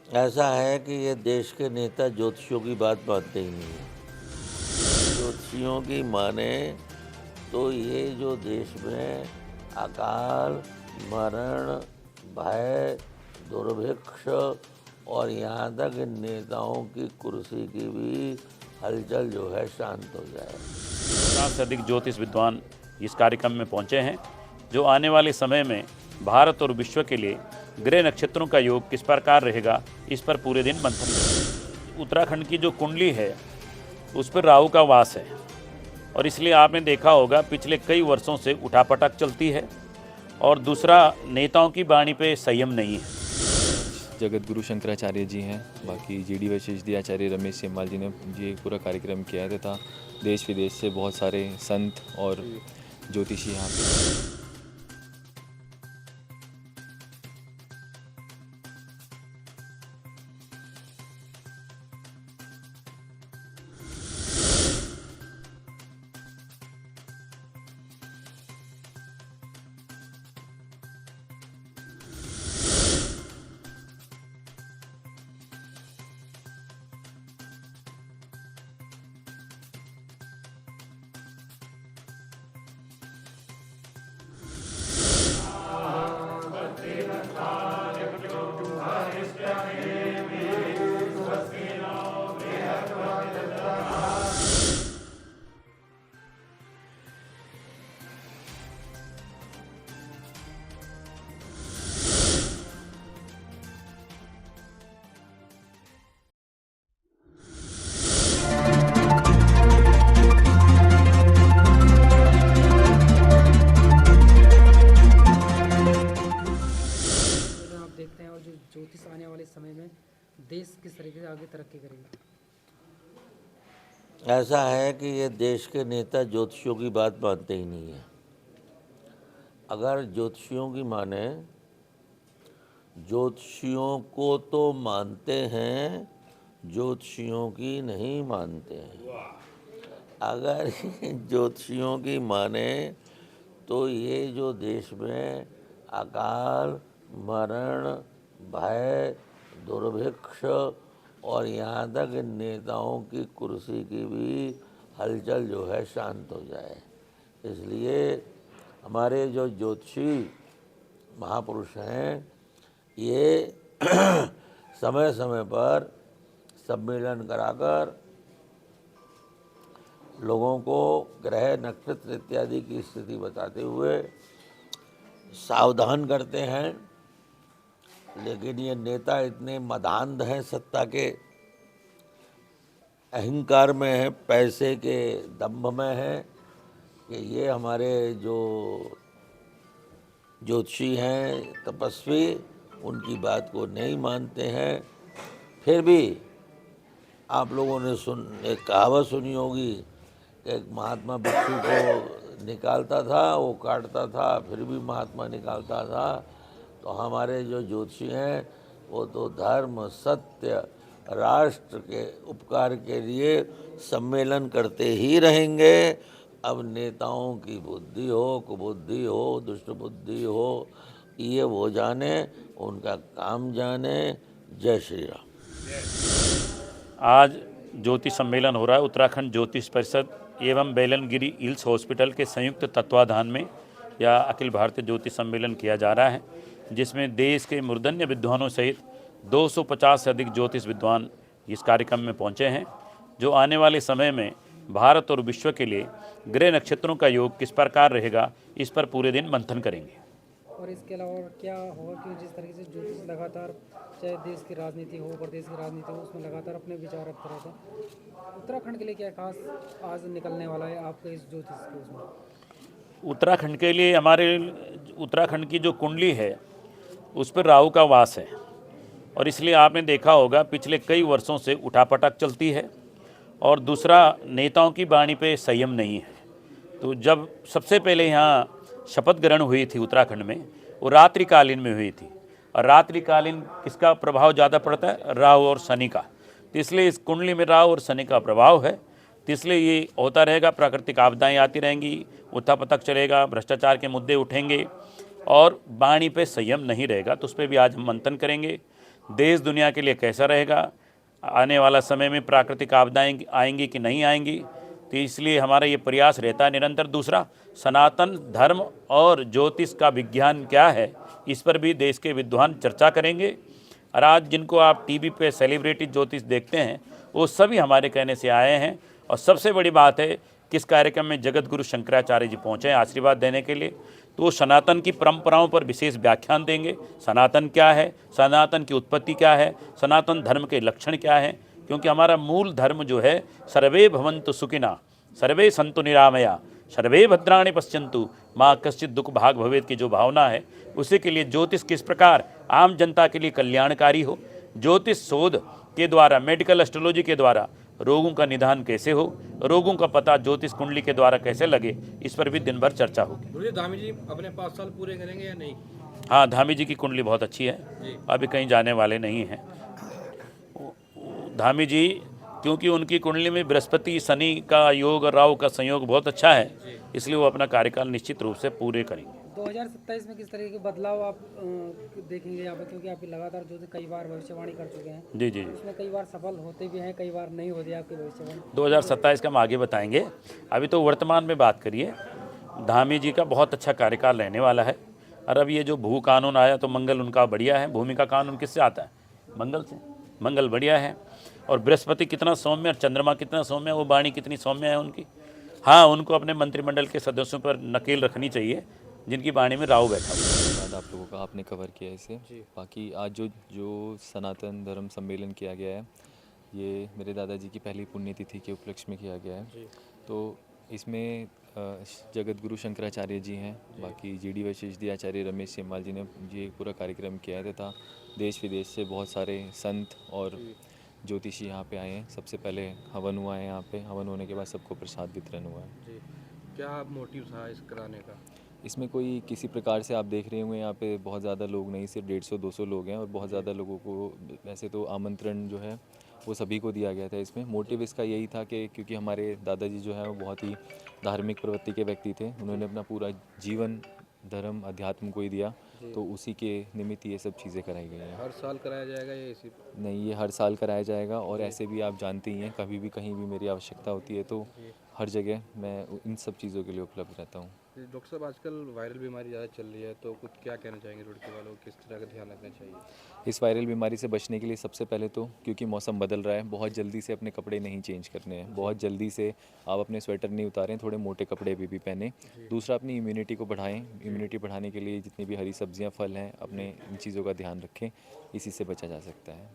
ऐसा है कि ये देश के नेता ज्योतिषियों की बात मानते ही नहीं है। ज्योतिषियों की माने तो ये जो देश में अकाल, मरण, भय, दुर्भिक्ष और यहाँ तक इन नेताओं की कुर्सी की भी हलचल जो है शांत हो जाए। 50 से अधिक ज्योतिष विद्वान इस कार्यक्रम में पहुंचे हैं, जो आने वाले समय में भारत और विश्व के लिए ग्रह नक्षत्रों का योग किस प्रकार रहेगा, इस पर पूरे दिन मंथन करेंगे। उत्तराखंड की जो कुंडली है उस पर राहु का वास है और इसलिए आपने देखा होगा पिछले कई वर्षों से उठापटक चलती है और दूसरा नेताओं की वाणी पे संयम नहीं है। जगत गुरु शंकराचार्य जी हैं, बाकी जीडी वशिष्ठ आचार्य रमेश सेमवाल जी ने ये पूरा कार्यक्रम किया है तथा देश विदेश से बहुत सारे संत और ज्योतिषी यहाँ पे। देखते हैं और जो ज्योतिष आने वाले समय में देश किस तरीके से आगे तरक्की करेगा। ऐसा है कि ये देश के नेता ज्योतिषियों की बात मानते ही नहीं है। अगर ज्योतिषियों की माने, ज्योतिषियों को तो मानते हैं, ज्योतिषियों की नहीं मानते हैं। अगर ज्योतिषियों की माने तो ये जो देश में अकाल, मरण, भय, दुर्भिक्ष और यहाँ तक इन नेताओं की कुर्सी की भी हलचल जो है शांत हो जाए। इसलिए हमारे जो ज्योतिषी महापुरुष हैं ये समय समय पर सम्मेलन कराकर लोगों को ग्रह नक्षत्र इत्यादि की स्थिति बताते हुए सावधान करते हैं। लेकिन ये नेता इतने मदान्ध हैं, सत्ता के अहंकार में हैं, पैसे के दंभ में हैं कि ये हमारे जो ज्योतिषी हैं, तपस्वी, उनकी बात को नहीं मानते हैं। फिर भी आप लोगों ने एक कहावत सुनी होगी कि एक महात्मा बिच्छू को निकालता था, वो काटता था, फिर भी महात्मा निकालता था। तो हमारे जो ज्योतिषी हैं वो तो धर्म, सत्य, राष्ट्र के उपकार के लिए सम्मेलन करते ही रहेंगे। अब नेताओं की बुद्धि हो, कुबुद्धि हो, दुष्ट बुद्धि हो, ये वो जाने, उनका काम जाने। जय श्री राम। आज ज्योतिष सम्मेलन हो रहा है उत्तराखंड ज्योतिष परिषद एवं बेलनगिरी हिल्स हॉस्पिटल के संयुक्त तत्वाधान में यह अखिल भारतीय ज्योतिष सम्मेलन किया जा रहा है, जिसमें देश के मूर्धन्य विद्वानों सहित 250 से अधिक ज्योतिष विद्वान इस कार्यक्रम में पहुंचे हैं, जो आने वाले समय में भारत और विश्व के लिए ग्रह नक्षत्रों का योग किस प्रकार रहेगा, इस पर पूरे दिन मंथन करेंगे। और इसके अलावा क्या होगा कि जिस तरीके से ज्योतिष लगातार, चाहे देश की राजनीति हो, प्रदेश की राजनीति हो, उसमें लगातार अपने विचार रखता रहता है। उत्तराखंड के लिए क्या खास आज निकलने वाला है आपके इस ज्योतिष के उसमें? उत्तराखंड के लिए हमारे उत्तराखंड की जो कुंडली है उस पर राहु का वास है और इसलिए आपने देखा होगा पिछले कई वर्षों से उठापटक चलती है और दूसरा नेताओं की वाणी पे संयम नहीं है। तो जब सबसे पहले यहाँ शपथ ग्रहण हुई थी उत्तराखंड में, वो रात्रिकालीन में हुई थी और रात्रिकालीन किसका प्रभाव ज़्यादा पड़ता है? राहु और शनि का। तो इसलिए इस कुंडली में राहु और शनि का प्रभाव है, तो इसलिए ये होता रहेगा। प्राकृतिक आपदाएं आती रहेंगी, उठापटक चलेगा, भ्रष्टाचार के मुद्दे उठेंगे और वाणी पे संयम नहीं रहेगा। तो उस पर भी आज हम मंथन करेंगे देश दुनिया के लिए कैसा रहेगा, आने वाला समय में प्राकृतिक आपदाएं आएंगी कि नहीं आएंगी, तो इसलिए हमारा ये प्रयास रहता है निरंतर। दूसरा, सनातन धर्म और ज्योतिष का विज्ञान क्या है, इस पर भी देश के विद्वान चर्चा करेंगे। और आज जिनको आप टीवी पे सेलिब्रिटी ज्योतिष देखते हैं, वो सभी हमारे कहने से आए हैं। और सबसे बड़ी बात है कि इस कार्यक्रम में जगत गुरु शंकराचार्य जी पहुँचे हैं आशीर्वाद देने के लिए, तो वो सनातन की परंपराओं पर विशेष व्याख्यान देंगे। सनातन क्या है, सनातन की उत्पत्ति क्या है, सनातन धर्म के लक्षण क्या हैं, क्योंकि हमारा मूल धर्म जो है सर्वे भवन्तु सुखिना सर्वे सन्तु निरामया सर्वे भद्राणि पश्यन्तु माँ कश्चित् दुख भाग भवेद की जो भावना है, उसी के लिए ज्योतिष किस प्रकार आम जनता के लिए कल्याणकारी हो, ज्योतिष शोध के द्वारा, मेडिकल एस्ट्रोलॉजी के द्वारा रोगों का निदान कैसे हो, रोगों का पता ज्योतिष कुंडली के द्वारा कैसे लगे, इस पर भी दिन भर चर्चा होगी। गुरुजी, धामी जी अपने 5 साल पूरे करेंगे या नहीं? हाँ, धामी जी की कुंडली बहुत अच्छी है, अभी कहीं जाने वाले नहीं हैं धामी जी, क्योंकि उनकी कुंडली में बृहस्पति शनि का योग और राहु का संयोग बहुत अच्छा है, इसलिए वो अपना कार्यकाल निश्चित रूप से पूरे करेंगे। 2027 में किस तरह के बदलाव आप देखेंगे यहाँ पे, क्योंकि आप लगातार जो कई बार भविष्यवाणी कर चुके हैं, जी जी जी, उसमें कई बार सफल होते भी हैं, कई बार नहीं होती आपकी भविष्यवाणी। 2027 का हम आगे बताएंगे, अभी तो वर्तमान में बात करिए। धामी जी का बहुत अच्छा कार्यकाल रहने वाला है। और अब ये जो भू कानून आया तो मंगल उनका बढ़िया है। भूमि का कानून किससे आता है? मंगल से। मंगल बढ़िया है। और बृहस्पति कितना सौम्य और चंद्रमा कितना सौम्य, वो वाणी कितनी सौम्य है उनकी। हाँ, उनको अपने मंत्रिमंडल के सदस्यों पर नकेल रखनी चाहिए जिनकी वाणी में राहु बैठा हुआ है। बाद आप लोगों का आपने कवर किया इसे। बाकी आज जो सनातन धर्म सम्मेलन किया गया है, ये मेरे दादाजी की पहली पुण्यतिथि के उपलक्ष्य में किया गया है। तो इसमें जगत गुरु शंकराचार्य जी हैं, बाकी जीडी वशिष्ठ आचार्य रमेश सेमवाल जी ने ये पूरा कार्यक्रम किया है, तथा देश विदेश से बहुत सारे संत और ज्योतिषी यहाँ पे आए हैं। सबसे पहले हवन हुआ है यहाँ पे, हवन होने के बाद सबको प्रसाद वितरण हुआ है। जी, क्या मोटिव था इस कराने का? इसमें कोई किसी प्रकार से आप देख रहे होंगे यहाँ पे बहुत ज़्यादा लोग नहीं, सिर्फ 150-200 लोग हैं, और बहुत ज़्यादा लोगों को वैसे तो आमंत्रण जो है वो सभी को दिया गया था। इसमें मोटिव इसका यही था कि क्योंकि हमारे दादाजी जो हैं वो बहुत ही धार्मिक प्रवृत्ति के व्यक्ति थे, उन्होंने अपना पूरा जीवन धर्म अध्यात्म को ही दिया, तो उसी के निमित्त ये सब चीज़ें कराई गई हैं। हर साल कराया जाएगा या इसी? नहीं, ये हर साल कराया जाएगा। और ऐसे भी आप जानते ही हैं, कभी भी कहीं भी मेरी आवश्यकता होती है तो हर जगह मैं इन सब चीज़ों के लिए उपलब्ध रहता हूँ। डॉक्टर साहब, आजकल वायरल बीमारी ज़्यादा चल रही है, तो कुछ क्या कहना चाहेंगे रुड़की वालों को, किस तरह का ध्यान रखना चाहिए? इस वायरल बीमारी से बचने के लिए सबसे पहले तो, क्योंकि मौसम बदल रहा है, बहुत जल्दी से अपने कपड़े नहीं चेंज करने हैं, बहुत जल्दी से आप अपने स्वेटर नहीं उतारें, थोड़े मोटे कपड़े भी पहने। दूसरा, अपनी इम्यूनिटी को बढ़ाएं। इम्यूनिटी बढ़ाने के लिए जितनी भी हरी सब्जियां, फल हैं, अपने इन चीज़ों का ध्यान रखें, इसी से बचा जा सकता है।